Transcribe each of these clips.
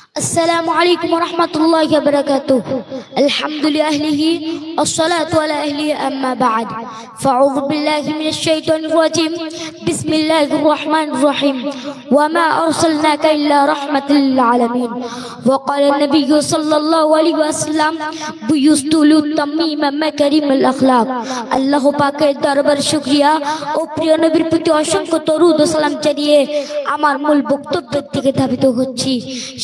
السلام عليكم ورحمة الله وبركاته. الحمد لله والصلاة على أهله أما بعد فأعوذ بالله من الشيطان الرجيم. بسم الله الرحمن الرحيم. وما أرسلناك إلا رحمة للعالمين. وقال النبي صلى الله عليه وسلم بيست للتميم مكارم الأخلاق. الله পাকের দরবার শুকরিয়া ও প্রিয় নবীর প্রতি অসংখ্য দরুদ ও সালাম জানিয়ে আমার মূল বক্তব্যের দিকে ধাবিত হচ্ছি।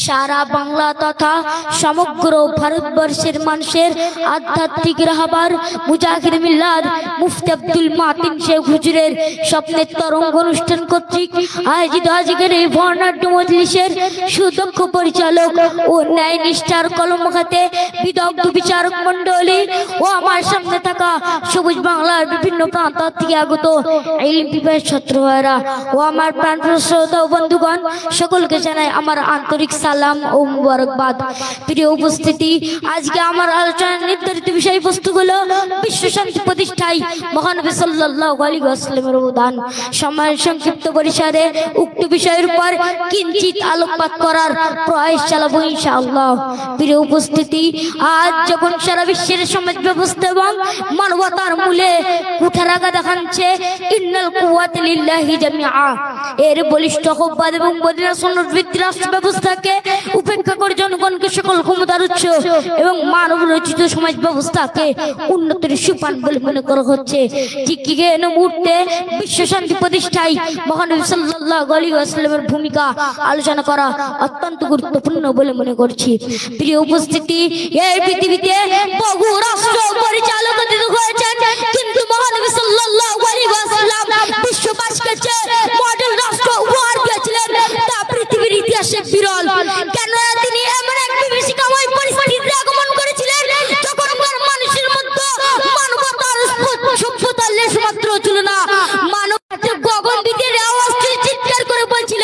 সারা বাংলা তথা সমগ্র ভারতবর্ষের মানুষের আধ্যাত্মিক রাহবার মুজাহিদ মিল্লাত মুফতি আব্দুল মাতিন শেখ হুজুরের স্বপ্নের তরঙ্গ অনুষ্ঠান কর্তৃক আয়োজিত আজকের এই বর্ণাঢ্য মজলিসের সুদক্ষ পরিচালক ও ন্যায় নিষ্ঠার কলম খাতে বিদগ্ধ বিচারক মণ্ডলী ও আমার সামনে থাকা সবুজ বাংলার বিভিন্ন প্রান্ত থেকে আগত ইলম পিপাসু ছাত্র ভাইরা ও আমার প্রাণপ্রিয় শ্রোতা ও বন্ধুগণ, সকলকে জানাই আমার আন্তরিক সালাম ও মুবারকবাদ। প্রিয় উপস্থিতি, আজকে আমার আলোচনার নির্ধারিত বিষয়বস্তু হলো বিশ্ব শান্তি প্রতিষ্ঠায় মহানবী সাল্লাল্লাহু আলাইহি ওয়াসাল্লামের অবদান। সময়ের সংক্ষিপ্ত পরিসরে উক্ত বিষয়ের উপর কিঞ্চিত আলোকপাত করার প্রয়াস চালাবো ইনশাআল্লাহ। প্রিয় উপস্থিতি, আজ যখন সারা বিশ্বের সমাজ ব্যবস্থা এবং মানবতার মূলে কুঠারাঘাত দেখাচ্ছে ইন্নাল কুওয়াতা লিল্লাহি জামিআ, এর বলিষ্ঠ আহ্বান এবং মদিনা সুন্নাত ভিত্তিক রাষ্ট্র ব্যবস্থাকে উপেক্ষা করে জনগণকে সকল ক্ষমতার উৎস এবং মানব রচিত সমাজ ব্যবস্থাকে উন্নতির সোপান বলে মনে করা হচ্ছে। ঠিক এই মুহূর্তে বিশ্ব শান্তি প্রতিষ্ঠায় মহানবী সাল্লাল্লাহু আলাইহি ওয়াসাল্লামের ভূমিকা আলোচনা করা অত্যন্ত গুরুত্বপূর্ণ বলে মনে করছি। প্রিয় উপস্থিতি, এই পৃথিবীতে বহু রাষ্ট্র পরিচালক হয়েছেন, কিন্তু মহানবী সাল্লাল্লাহু আলাইহি ওয়াসাল্লাম বিশ্ববাসীকে যে মডেল রাষ্ট্র উপহার দিয়েছিলেন তা পৃথিবীর ইতিহাসে বিরল। কেন তিনি এমন এক বিভীষিকাময় পরিস্থিতিতে আগমন করেছিলেন যখনকার মানুষের মধ্যে মানবতার সভ্যতার লেশমাত্র ছিল না। মানব গগন দিকে আওয়াজ চিৎকার করে বলছিল,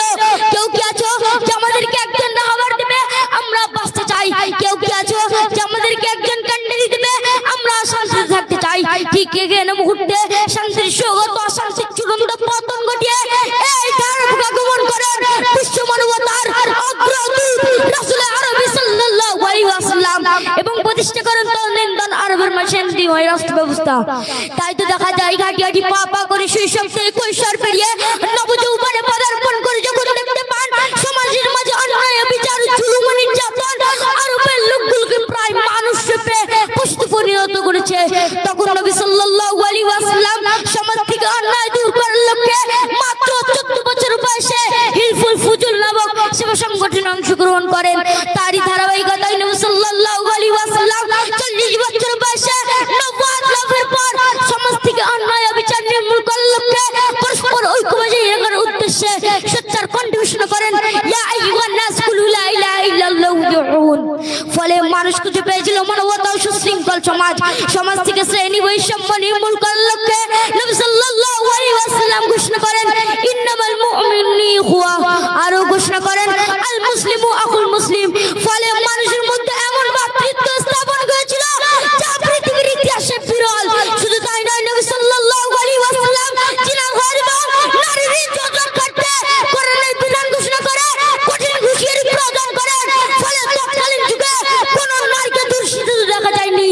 কেউ কি আছো যে আমাদেরকে একজন খাবার দেবে, আমরা বাঁচতে চাই। কেউ কি আছো যে আমাদেরকে একজন ক্যান্ডেল দেবে, আমরা শান্তিতে থাকতে চাই। ঠিক এই মুহূর্তে শান্তির সৌগত অশান্তির চূড়ান্ত পতন ঘটিয়ে এই ধারক আগমন করেন বিশ্ব মানবতার অগ্রদূত রাসূল আরবি সাল্লাল্লাহু আলাইহি ওয়াসাল্লাম এবং প্রতিষ্ঠা করেন তন্নিন্দন আরবের শান্তি হয় রাষ্ট্র ব্যবস্থা। তাই তো দেখা যায় ঘাটি ঘাটি পা পা করে শৈশব থেকে কৈশোর পেরিয়ে নবযৌবনে পদার্পণ করে যখন দেখতে পান সমাজের মাঝে অন্যায় বিচার জুলুম নির্যাতন আরবের লোকগুলোকে প্রায় মানুষ রূপে পশু পরিণত করেছে, তখন নবী সাল্লাল্লাহু আলাইহি ওয়াসাল্লাম সমাজ থেকে অন্যায় দূর করার লক্ষ্যে মাত্র 14 বছর বয়সে হিলফুল ফুজুল নামক সেবা সংগঠনে অংশগ্রহণ করেন। তারই ধারাবাহিকতায় নবী সাল্লাল্লাহু আলাইহি ওয়াসাল্লাম 40 বছর বয়সে নবুয়ত লাভের পর সমাজ থেকে অন্যায় বিচার নির্মূল করার লক্ষ্যে পরস্পর ঐক্যবদ্ধ থাকার উদ্দেশ্যে সোচ্চার কণ্ঠস্বর করেন, ইয়া আইয়ুহান নাস কুলু লা ইলাহা ইল্লাল্লাহু দুউন। ফলে মানুষ খুঁজে পেয়েছিল মানবতা ও সুশৃঙ্খল সমাজ। সমাজ থেকে শ্রেণী বৈষম্য নির্মূল করার লক্ষ্যে নবী সাল্লাল্লাহু আলাইহি ওয়াসাল্লাম ঘোষণা করেন ইন্নামাল মুমিনুনা ইখওয়া, আরো ঘোষণা করেন আল মুসলিমু আখুল মুসলিম। ফলে মানুষের মধ্যে এমন ভ্রাতৃত্ব স্থাপন হয়েছিল যা পৃথিবীর ইতিহাসে বিরল। শুধু তাই নয়, নবী সাল্লাল্লাহু আলাইহি ওয়াসাল্লাম জিনাহার এবং নারীর ইজ্জত রক্ষার্থে কোরআনের বিধান ঘোষণা করে কঠিন হুঁশিয়ারি প্রদান করেন। ফলে তৎকালীন যুগে কোন নারীকে ধর্ষিত দেখা যায়নি।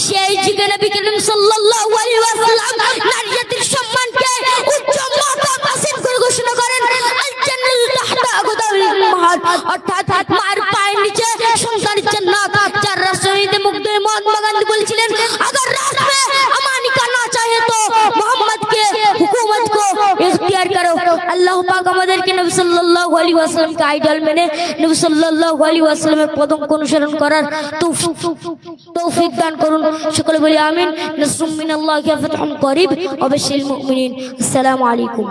সেই যুগে নবী করিম সাল্লাল্লাহু আলাইহি ওয়াসাল্লাম নারী জাতির সম্মানকে উচ্চ মর্যাদা হাসিল করে ঘোষণা করেন আল জান্নাতু তাহতা আকদামিল উম্মাহাত, অর্থাৎ মার পায়ের নিচে সন্তানের জান্নাত। যার রাষ্ট্রনীতি মুগ্ধ মহাত্মা গান্ধী বলেছিলেন, अगर राष्ट्र में अमानी का ना चाहे तो मोहम्मद के हुकूमत को इख्तियार करो। আল্লাহ পাক আমাদেরকে নবী সাল্লাল্লাহু আলাইহি ওয়াসাল্লামকে আইডল মেনে নবী সাল্লাল্লাহু আলাইহি ওয়াসাল্লামের পদঙ্ক অনুসরণ করার তৌফিক দান করুন। সকলে বলি আমিন। নাসরুম মিনাল্লাহি ওয়া ফাতহুন করিব ওয়া বাশশিরিল মুমিনিন। আসসালামু আলাইকুম।